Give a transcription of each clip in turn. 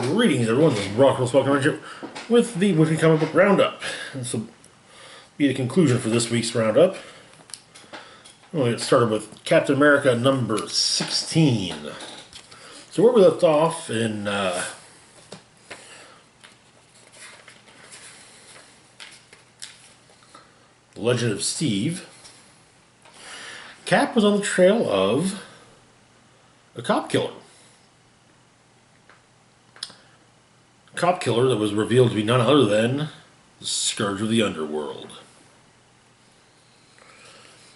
Greetings, everyone. This is Rockwell's Welcome Friendship with the Weekly Comic Book Roundup. This will be the conclusion for this week's roundup. We'll get started with Captain America number 16. So where we left off in The Legend of Steve, Cap was on the trail of a cop killer. Cop killer that was revealed to be none other than the Scourge of the Underworld.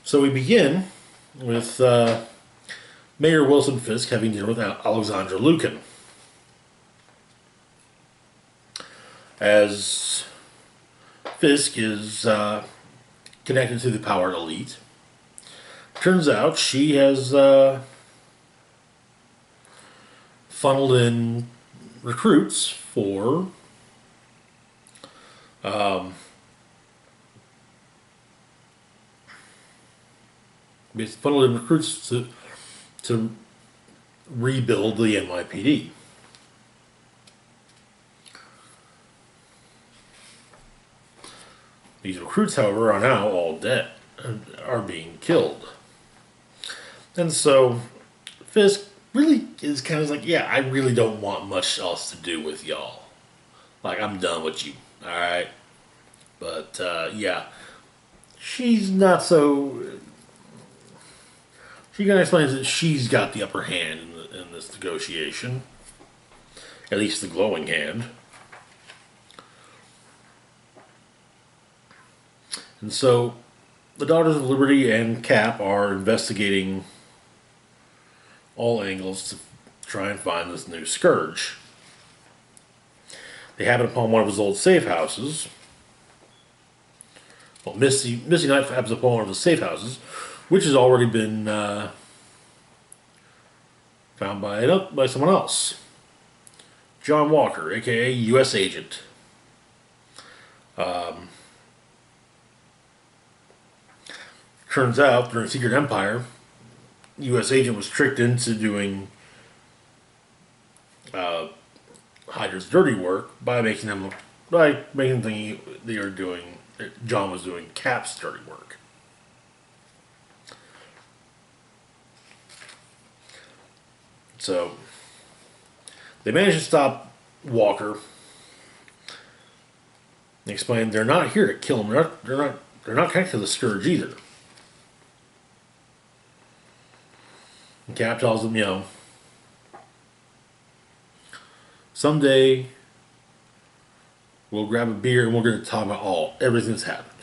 So we begin with Mayor Wilson Fisk having dinner with Alexandra Lukin. As Fisk is connected to the power elite, turns out she has funneled in recruits for to rebuild the NYPD. These recruits, however, are now all dead and are being killed. And so Fisk really is kind of like, yeah, I really don't want much else to do with y'all. Like, I'm done with you, alright? But, yeah. She's not so... She kind of explains that she's got the upper hand in this negotiation. At least the glowing hand. And so, the Daughters of Liberty and Cap are investigating all angles to try and find this new Scourge. They happen upon one of his old safe houses. Well, Misty Knight happens upon one of his safe houses, which has already been found by someone else. John Walker, aka U.S. Agent. Turns out, during Secret Empire, U.S. Agent was tricked into doing Hydra's dirty work by making them think they were doing. John was doing Cap's dirty work. So they managed to stop Walker. They explained they're not here to kill him. They're not connected to the Scourge either. And Cap tells them, someday we'll grab a beer and we're going to talk about everything that's happened.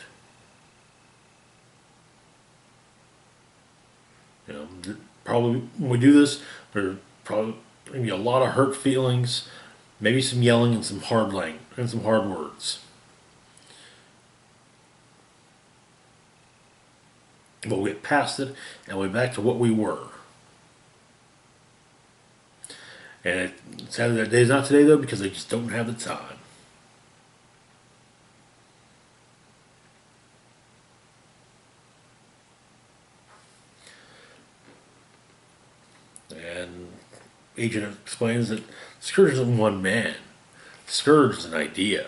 Probably when we do this, there's probably going to be a lot of hurt feelings, maybe some yelling and some hard words. But we'll get past it and we'll be back to what we were. And sadly, that day's not today, though, because they just don't have the time. And Agent explains that Scourge isn't one man. Scourge is an idea.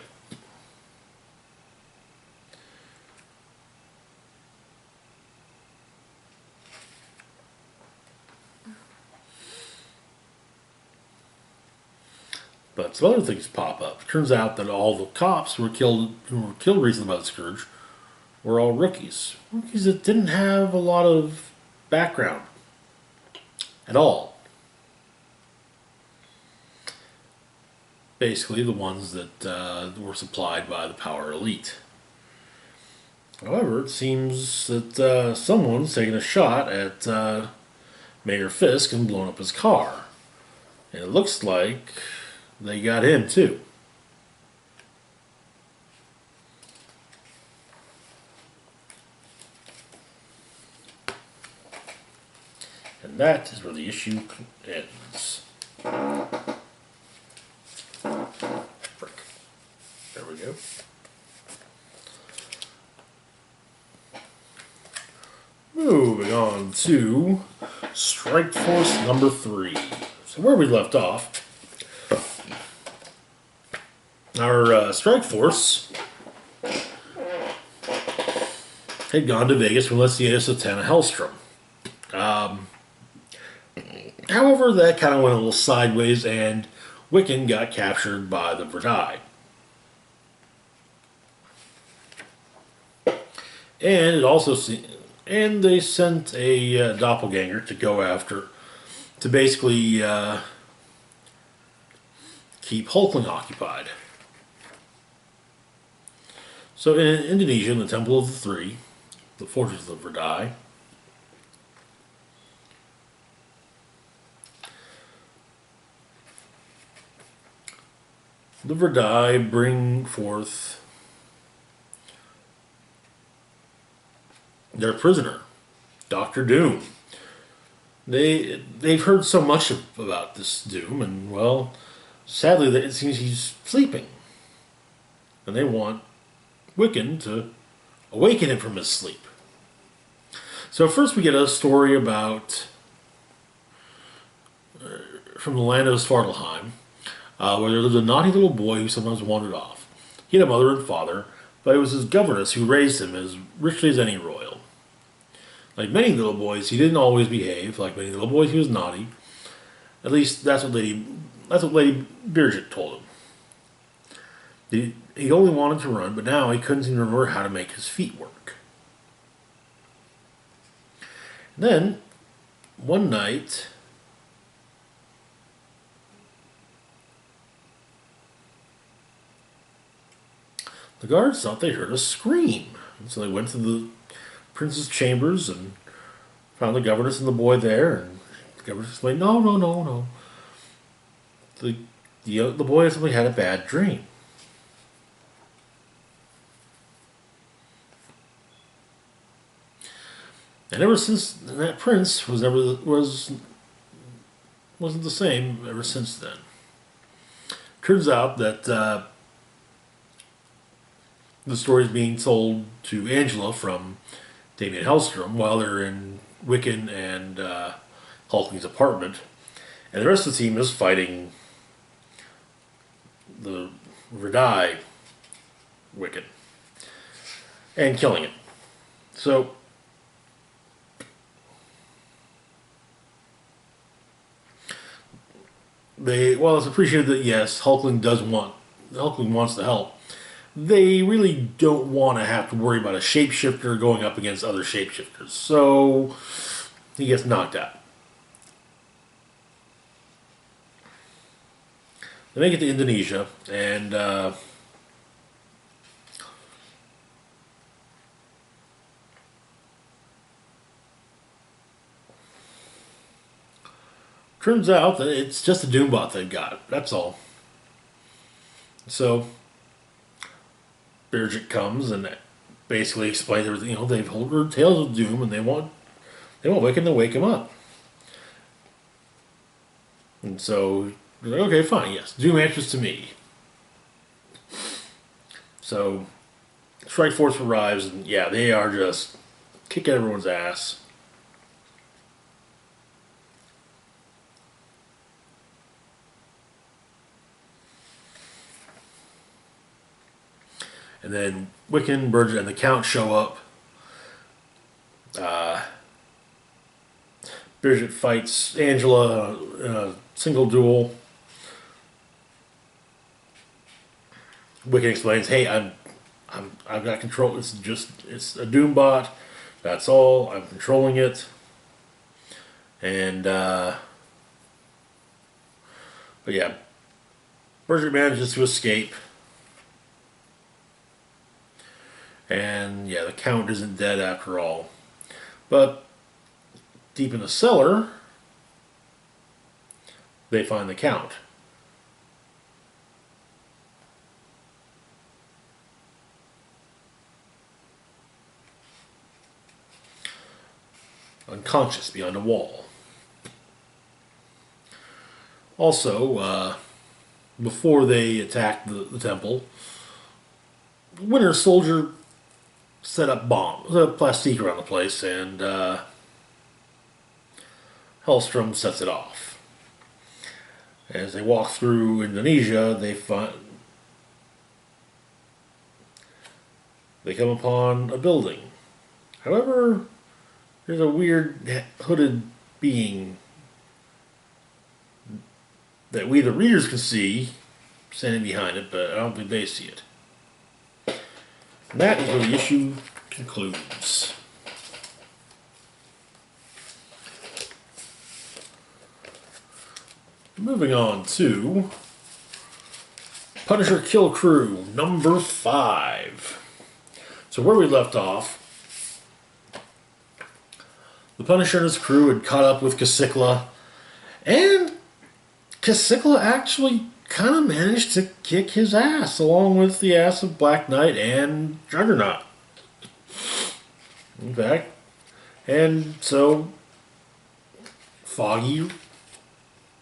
But some other things pop up. It turns out that all the cops who were killed recently by the Scourge were all rookies. Rookies that didn't have a lot of background at all. Basically, the ones that were supplied by the power elite. However, it seems that someone's taken a shot at Mayor Fisk and blown up his car. And it looks like they got him too. And that is where the issue ends. Frick. There we go. Moving on to Strikeforce number 3. So where we left off, our Strikeforce had gone to Vegas with Miscellaneous Satana Hellstrom. Um, However, that kind of went a little sideways, and Wiccan got captured by the Verdai. And it also and they sent a doppelganger to go after, to basically keep Hulkling occupied. So in Indonesia, in the Temple of the Three, the Fortress of the Verdai, the Verdai bring forth their prisoner, Doctor Doom. They've heard so much about this Doom, and well, sadly, it seems he's sleeping, and they want Wiccan to awaken him from his sleep. So first, we get a story about from the land of Svartalheim, where there lived a naughty little boy who sometimes wandered off. He had a mother and father, but it was his governess who raised him as richly as any royal. Like many little boys, he didn't always behave. Like many little boys, he was naughty. At least that's what Lady Birgit told him. He only wanted to run, but now he couldn't seem to remember how to make his feet work. And then, one night, the guards thought they heard a scream. And so they went to the prince's chambers and found the governess and the boy there. And the governess explained, no, no, no, no. The boy simply had a bad dream. And ever since, that prince wasn't the same ever since then. Turns out that the story is being told to Angela from Damien Hellstrom while they're in Wiccan and Hulkling's apartment, and the rest of the team is fighting the Verdai Wiccan and killing it. So while it's appreciated that yes, Hulkling wants to help, they really don't want to have to worry about a shapeshifter going up against other shapeshifters. So he gets knocked out. They make it to Indonesia, and turns out that it's just a Doombot they've got. That's all. So Birgit comes and basically explains everything. They've heard tales of Doom, and they want Wiccan to wake him up. And so they're like, okay, fine, yes, Doom answers to me. So Strikeforce arrives, and yeah, they are just kicking everyone's ass. And then Wiccan, Birgit, and the Count show up. Birgit fights Angela in a single duel. Wiccan explains, "Hey, I've got control. It's a Doombot. That's all. I'm controlling it." And but yeah, Birgit manages to escape. And yeah, the Count isn't dead after all. But deep in the cellar, they find the Count. Unconscious behind a wall. Also, before they attacked the temple, Winter Soldier set up bombs, plastique around the place, and Hellstrom sets it off. As they walk through Indonesia, they find They come upon a building. However, there's a weird hooded being that we, the readers, can see standing behind it, but I don't think they see it. And that is where the issue concludes. Moving on to Punisher Kill Krew, number 5. So where we left off, the Punisher and his crew had caught up with Kasykla, and Kasykla actually kind of managed to kick his ass, along with the ass of Black Knight and Juggernaut. In fact, and so Foggy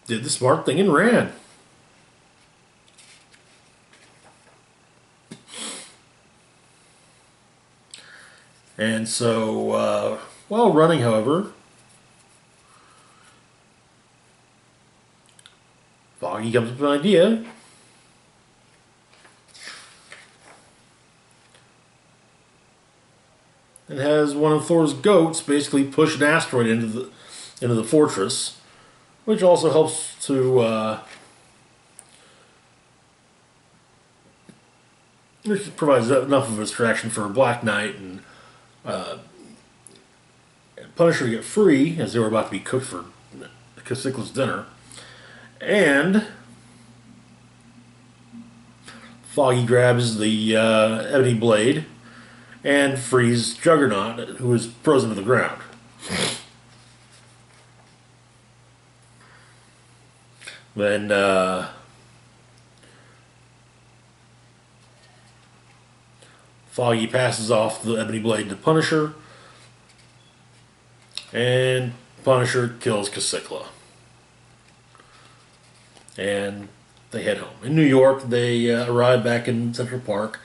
did the smart thing and ran. And so, while running, however, Foggy comes up with an idea. And has one of Thor's goats basically push an asteroid into the fortress, which also helps to which provides enough of a distraction for Black Knight and Punisher to get free, as they were about to be cooked for Kasykla's dinner. And Foggy grabs the ebony blade and frees Juggernaut, who is frozen to the ground. Then Foggy passes off the ebony blade to Punisher, and Punisher kills Kasykla. And they head home. In New York, they arrive back in Central Park,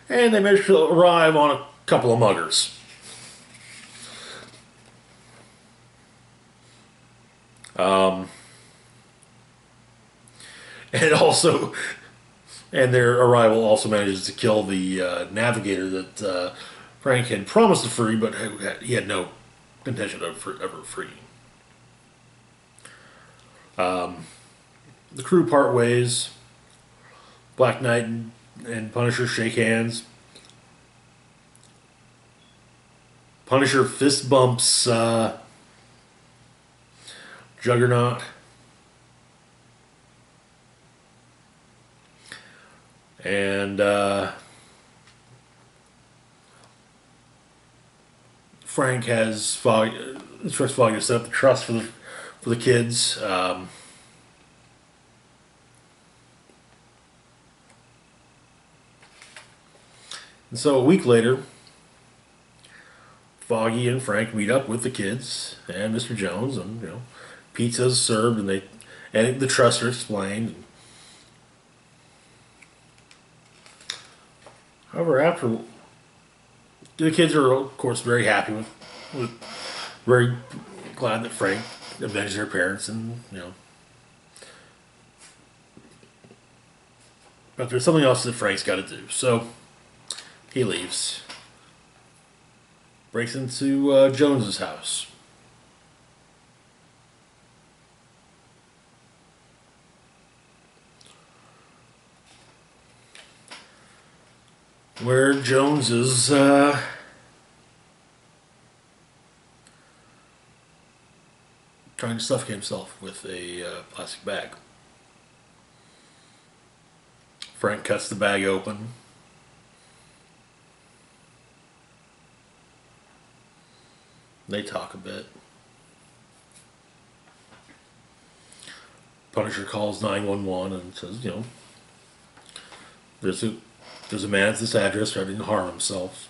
and they manage to arrive on a couple of muggers. And their arrival also manages to kill the navigator that Frank had promised to free, but he had no intention of ever freeing. The crew part ways. Black Knight and Punisher shake hands. Punisher fist bumps Juggernaut. And Frank has instructs Foggy to set up the trust for the kids. And so a week later, Foggy and Frank meet up with the kids and Mr. Jones, and pizza's served, and the trusts are explained. However, after the kids are of course very happy with very glad that Frank avenged their parents, and but there's something else that Frank's got to do, so he leaves. Breaks into Jones's house. Where Jones is trying to suffocate himself with a plastic bag. Frank cuts the bag open. They talk a bit. Punisher calls 911 and says, there's a man at this address trying to harm himself.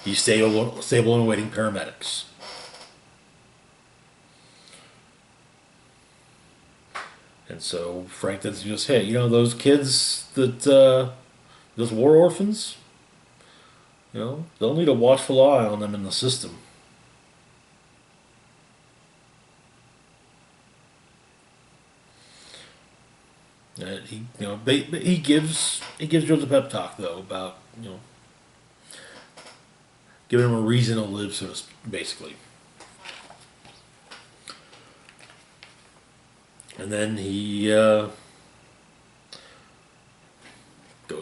He's stable and awaiting paramedics. And so Frank then suggests, hey, those kids those war orphans, they'll need a watchful eye on them in the system. He gives Jones a pep talk though about giving him a reason to live, basically. And then he goes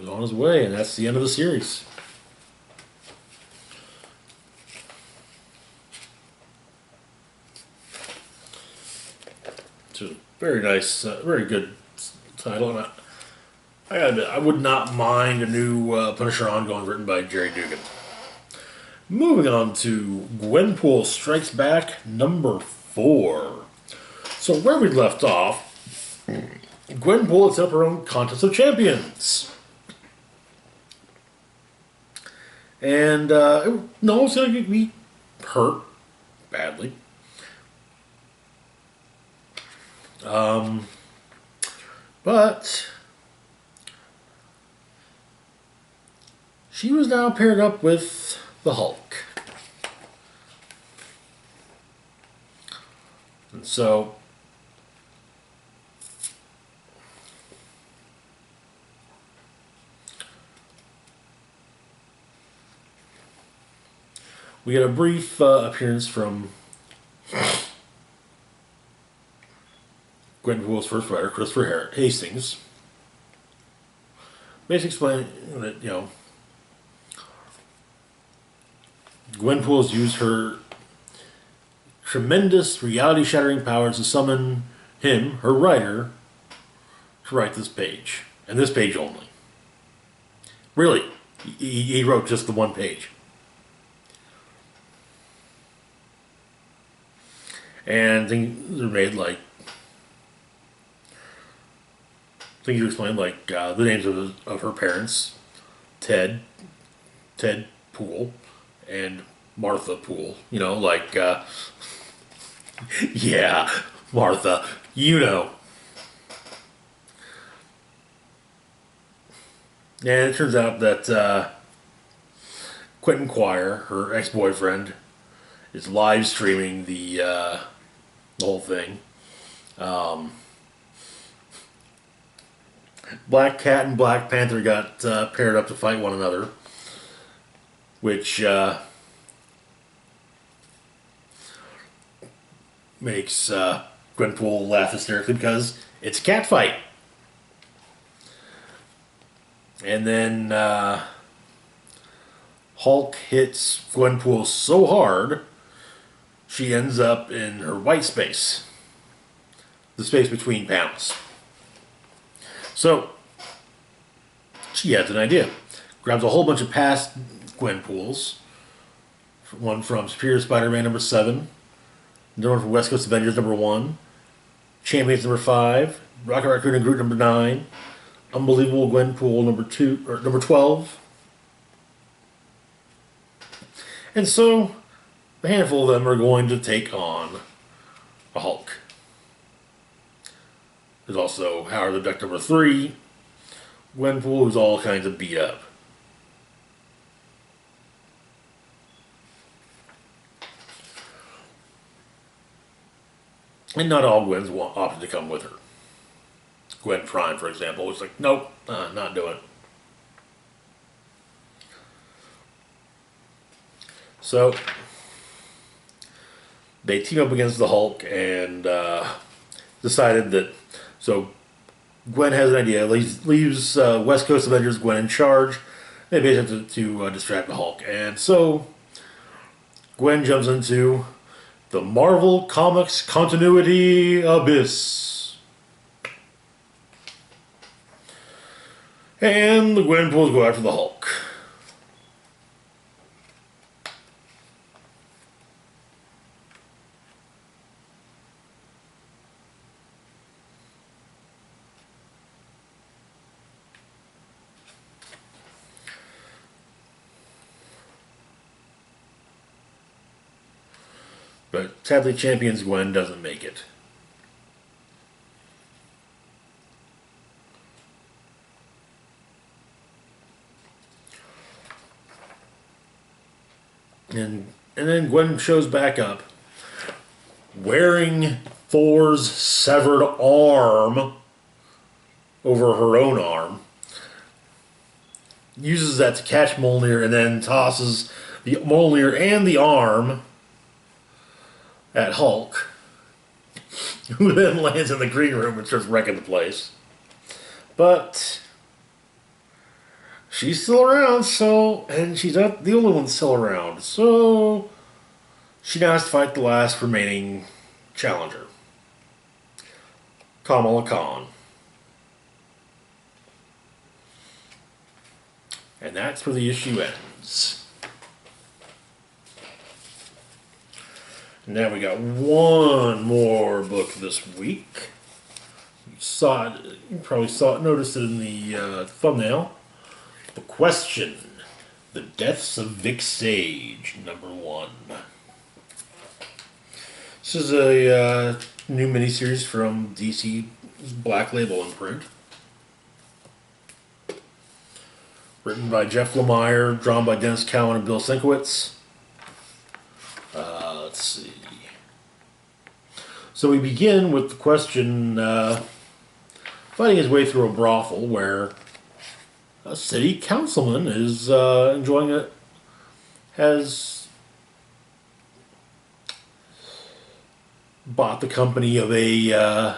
on his way, and that's the end of the series. It's a very nice, very good title. And I gotta admit, I would not mind a new Punisher ongoing written by Jerry Dugan. Moving on to Gwenpool Strikes Back #4. So where we left off, Gwenpool had set up her own contest of champions. And no one's going to be hurt badly. But she was now paired up with the Hulk. And so we get a brief appearance from Gwenpool's first writer, Christopher Hastings. Basically explaining that, Gwenpool has used her tremendous reality-shattering powers to summon him, her writer, to write this page. And this page only. Really, he wrote just the one page. And things are made like... Things are explained like the names of her parents. Ted Poole, and Martha Poole. Yeah, Martha, And it turns out that Quentin Quire, her ex-boyfriend, is live streaming the whole thing. Black Cat and Black Panther got paired up to fight one another, which makes Gwenpool laugh hysterically because it's a cat fight. And then Hulk hits Gwenpool so hard, she ends up in her white space. The space between panels. So, she has an idea. Grabs a whole bunch of past Gwenpools. One from Superior Spider-Man #7. Another one from West Coast Avengers #1. Champions #5. Rocket Raccoon and Groot #9. Unbelievable Gwenpool #2 or #12. And so, a handful of them are going to take on a Hulk. There's also Howard the Duck #3. Gwenpool, who's all kinds of beat up. And not all Gwens opted to come with her. Gwen Prime, for example, was like, nope, not doing it. So, they team up against the Hulk and decided that, so Gwen has an idea, leaves West Coast Avengers Gwen in charge. They basically have to distract the Hulk. And so, Gwen jumps into the Marvel Comics Continuity Abyss. And the Gwenpools go after the Hulk. But sadly, Champions Gwen doesn't make it. And then Gwen shows back up, wearing Thor's severed arm over her own arm. Uses that to catch Mjolnir and then tosses the Mjolnir and the arm at Hulk, who then lands in the green room and starts wrecking the place. But she's still around, and she's not the only one still around, so she now has to fight the last remaining challenger, Kamala Khan. And that's where the issue ends. Now we got one more book this week. You probably noticed it in the thumbnail. The Question: The Deaths of Vic Sage, #1. This is a new miniseries from DC's Black Label imprint. Written by Jeff Lemire, drawn by Dennis Cowan and Bill Sienkiewicz. Let's see. So we begin with the Question fighting his way through a brothel where a city councilman is enjoying it, has bought the company of a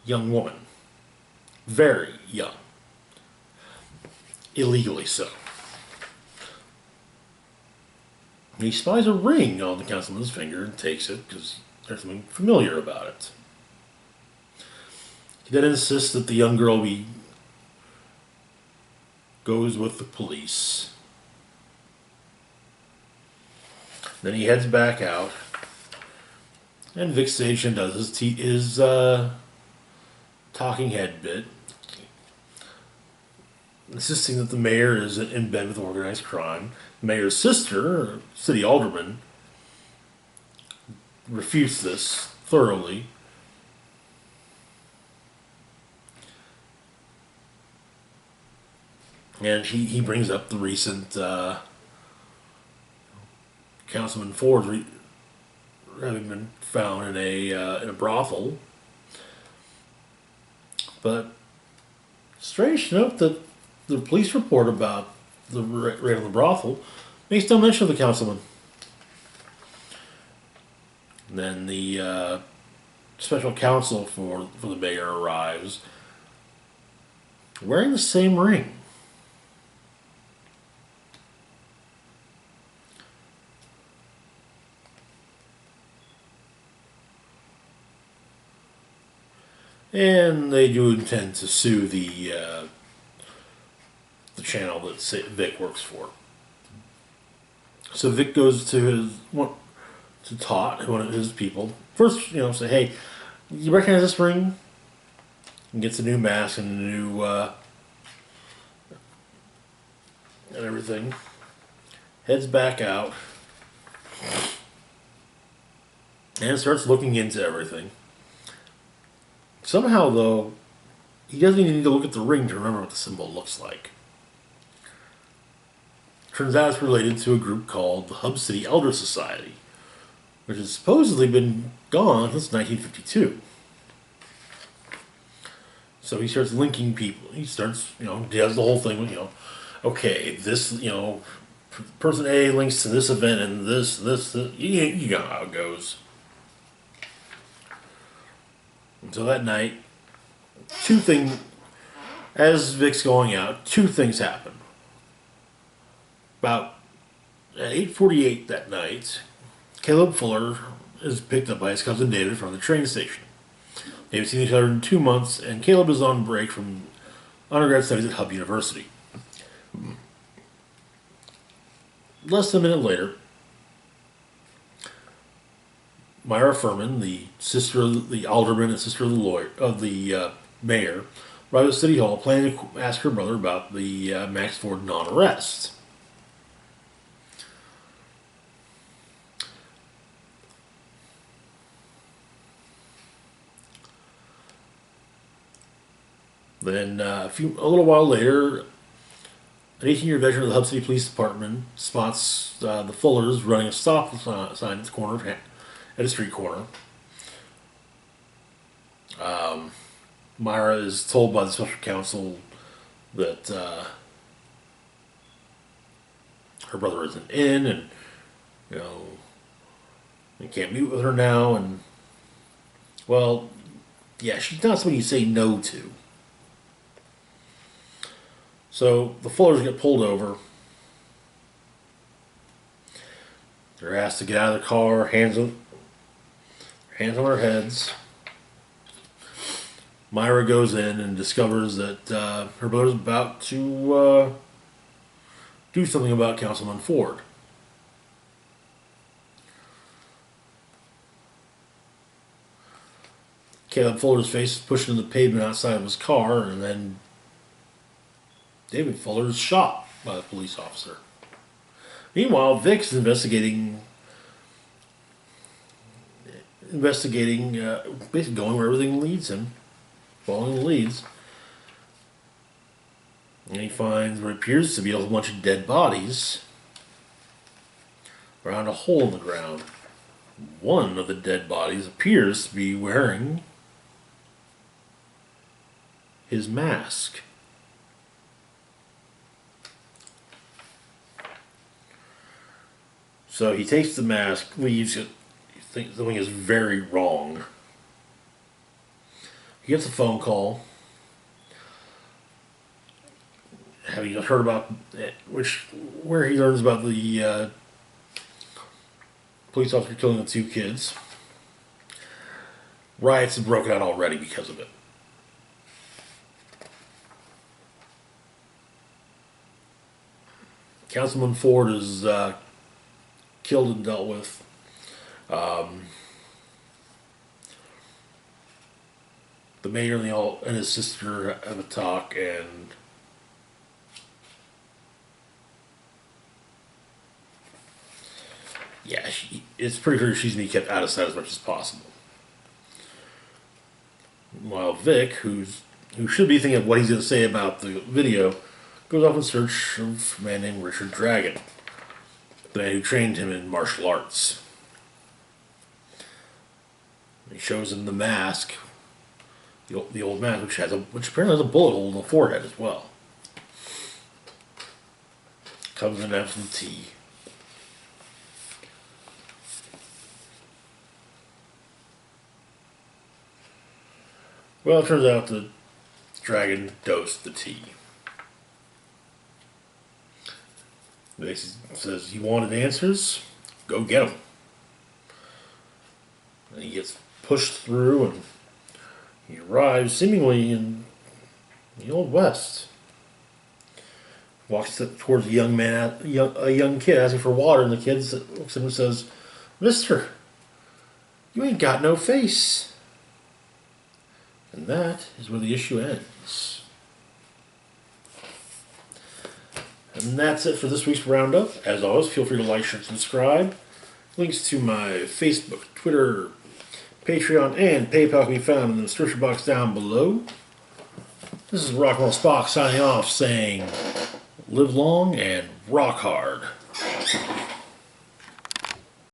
young woman. Very young. Illegally so. He spies a ring on the councilman's finger and takes it because there's something familiar about it. He then insists that the young girl goes with the police. Then he heads back out, and Vic Sage does his talking head bit, insisting that the mayor is in bed with organized crime. The mayor's sister, city alderman, refutes this thoroughly. And he brings up the recent Councilman Ford having been found in a brothel. But strange to note that the police report about the raid on the brothel makes no mention of the councilman. And then the special counsel for the mayor arrives wearing the same ring. And they do intend to sue the channel that Vic works for. So Vic goes to Todd, one of his people. First, say, hey, you recognize this ring? And gets a new mask and a new and everything. Heads back out and starts looking into everything. Somehow, though, he doesn't even need to look at the ring to remember what the symbol looks like. Turns out it's related to a group called the Hub City Elder Society, which has supposedly been gone since 1952. So he starts linking people. He starts, he does the whole thing with, okay, this, person A links to this event and this. You know how it goes. And so that night, as Vic's going out, two things happen. About at 8:48 that night, Caleb Fuller is picked up by his cousin David from the train station. They haven't seen each other in 2 months, and Caleb is on break from undergrad studies at Hub University. Less than a minute later, Myra Furman, the sister of the alderman and sister of the mayor, arrived at City Hall planning to ask her brother about the Max Ford non-arrest. Then a little while later, an 18-year veteran of the Hub City Police Department spots the Fullers running a stop sign at the corner at a street corner. Myra is told by the special counsel that her brother isn't in, and you know, they can't meet with her now, and well, yeah, she's not somebody you say no to. So the Fullers get pulled over. They're asked to get out of the car, hands on their heads. Myra goes in and discovers that her brother's about to do something about Councilman Ford. Caleb Fuller's face is pushed into the pavement outside of his car, and then David Fuller is shot by the police officer. Meanwhile, Vic's investigating, basically going where everything leads him, following the leads. And he finds what appears to be a whole bunch of dead bodies around a hole in the ground. One of the dead bodies appears to be wearing his mask. So he takes the mask, leaves it, he thinks something is very wrong. He gets a phone call, having heard about it, where he learns about the police officer killing the two kids. Riots have broken out already because of it. Councilman Ford is killed and dealt with. The mayor and his sister have a talk, and yeah, it's pretty clear she's going to be kept out of sight as much as possible. While Vic, who should be thinking of what he's going to say about the video, goes off in search of a man named Richard Dragon, the man who trained him in martial arts. He shows him the mask, the old mask, which apparently has a bullet hole in the forehead as well. Comes in after the tea. Well, it turns out the dragon dosed the tea. He says, "You wanted answers? Go get them." And he gets pushed through, and he arrives seemingly in the Old West. Walks towards a young kid asking for water, and the kid looks at him and says, "Mister, you ain't got no face." And that is where the issue ends. And that's it for this week's Roundup. As always, feel free to like, share, and subscribe. Links to my Facebook, Twitter, Patreon, and PayPal can be found in the description box down below. This is Rock and Roll Spock signing off, saying, live long and rock hard.